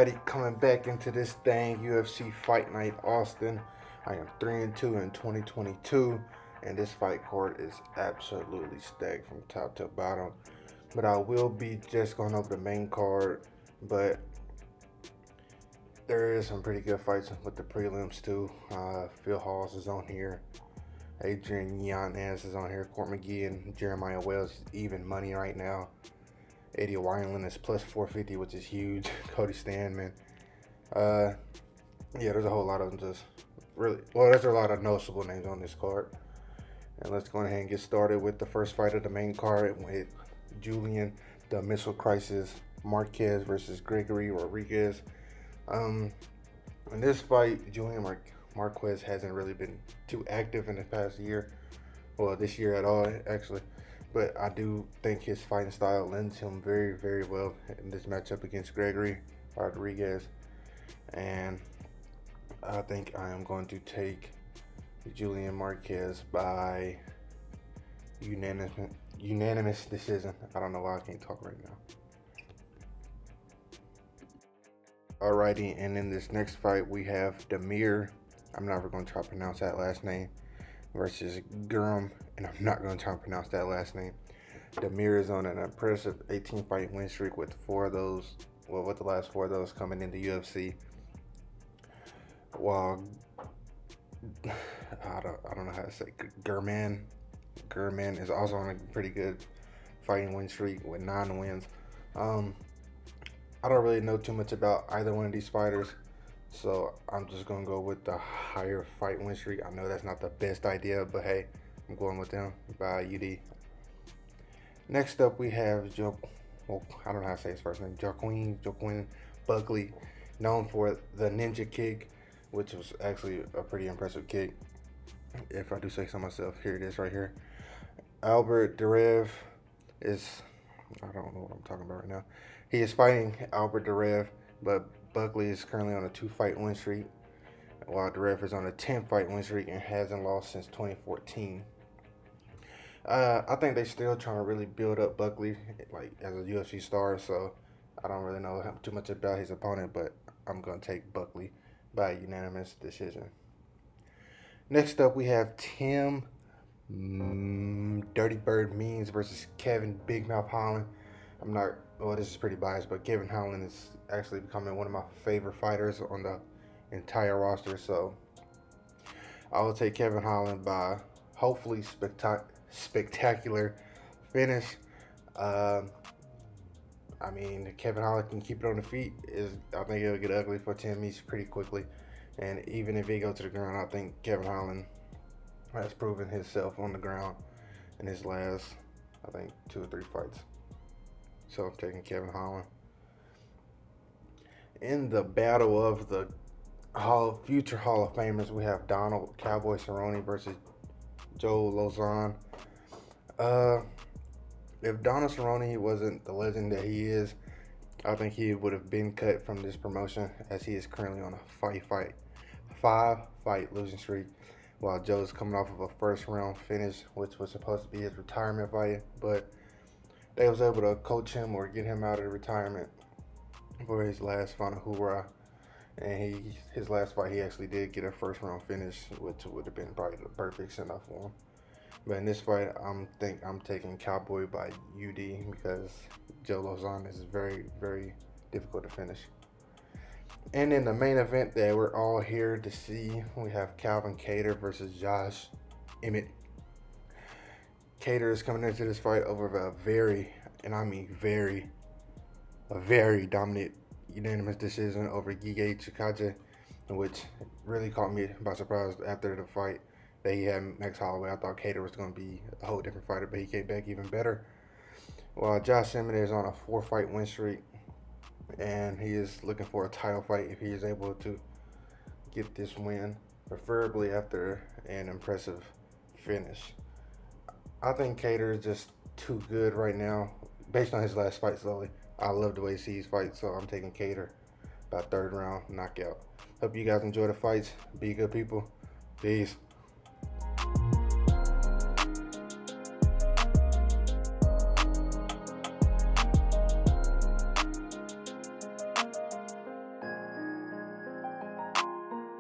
everybody coming back into this thing, UFC Fight Night Austin. I am 3-2 in 2022, and this fight card is absolutely stacked from top to bottom. But I will be just going over the main card, but there is some pretty good fights with the prelims too. Phil Halls is on here. Adrian Yanez is on here. Court McGee and Jeremiah Wells is even money right now. Eddie Wineland is plus 450, which is huge. Cody Stanman. Yeah, there's a whole lot of them just really, well, there's a lot of noticeable names on this card. And let's go ahead and get started with the first fight of the main card with Julian, the Missile Crisis, Marquez versus Gregory Rodriguez. In this fight, Julian Marquez hasn't really been too active in the past year. Well, this year at all, actually. But I do think his fighting style lends him very, very well in this matchup against Gregory Rodriguez. And I think I am going to take Julian Marquez by unanimous decision. I don't know why I can't talk right now. Alrighty, and in this next fight we have Demir, I'm never going to try to pronounce that last name, versus Guram, and I'm not going to try to pronounce that last name. Demir is on an impressive 18-fight win streak with with the last 4 of those coming in the UFC. While I don't know how to say Gurman is also on a pretty good fighting win streak with 9 wins. I don't really know too much about either one of these fighters, so I'm just gonna go with the higher fight win streak. I know that's not the best idea, but hey, I'm going with them by UD. Next up, we have I don't know how to say his first name, Joaquin Buckley, known for the ninja kick, which was actually a pretty impressive kick, if I do say so myself. Here it is right here. Albert Derev is, I don't know what I'm talking about right now. He is fighting Albert Derev, but Buckley is currently on a 2-fight win streak, while Derev is on a 10-fight win streak and hasn't lost since 2014. I think they're still trying to really build up Buckley like as a UFC star, so I don't really know too much about his opponent, but I'm going to take Buckley by unanimous decision. Next up, we have Tim Dirty Bird Means versus Kevin Big Mouth Holland. This is pretty biased, but Kevin Holland is actually becoming one of my favorite fighters on the entire roster, so I will take Kevin Holland by hopefully spectacular finish. Kevin Holland can keep it on the feet. I think it'll get ugly for Tim Meats pretty quickly, and even if he goes to the ground, I think Kevin Holland has proven himself on the ground in his last, 2 or 3 fights. So I'm taking Kevin Holland. In the battle of the future Hall of Famers, we have Donald Cowboy Cerrone versus Joe Lozon. If Donald Cerrone wasn't the legend that he is, I think he would have been cut from this promotion, as he is currently on a 5-fight losing streak, while Joe's coming off of a first-round finish, which was supposed to be his retirement fight, but they was able to coach him or get him out of retirement for his last final hoorah. And his last fight, he actually did get a first-round finish, which would have been probably the perfect send-off for him. But in this fight, I'm taking Cowboy by UD because Joe Lozon is very, very difficult to finish. And in the main event that we're all here to see, we have Calvin Kattar versus Josh Emmett. Kattar is coming into this fight over a very dominant unanimous decision over Giga Chikadze, which really caught me by surprise after the fight that he had Max Holloway. I thought Kattar was going to be a whole different fighter, but he came back even better. While Josh Emmett is on a 4-fight win streak, and he is looking for a title fight if he is able to get this win, preferably after an impressive finish. I think Kattar is just too good right now, based on his last fight slowly. I love the way he sees fights, so I'm taking Kattar by 3rd round knockout. Hope you guys enjoy the fights. Be good people. Peace.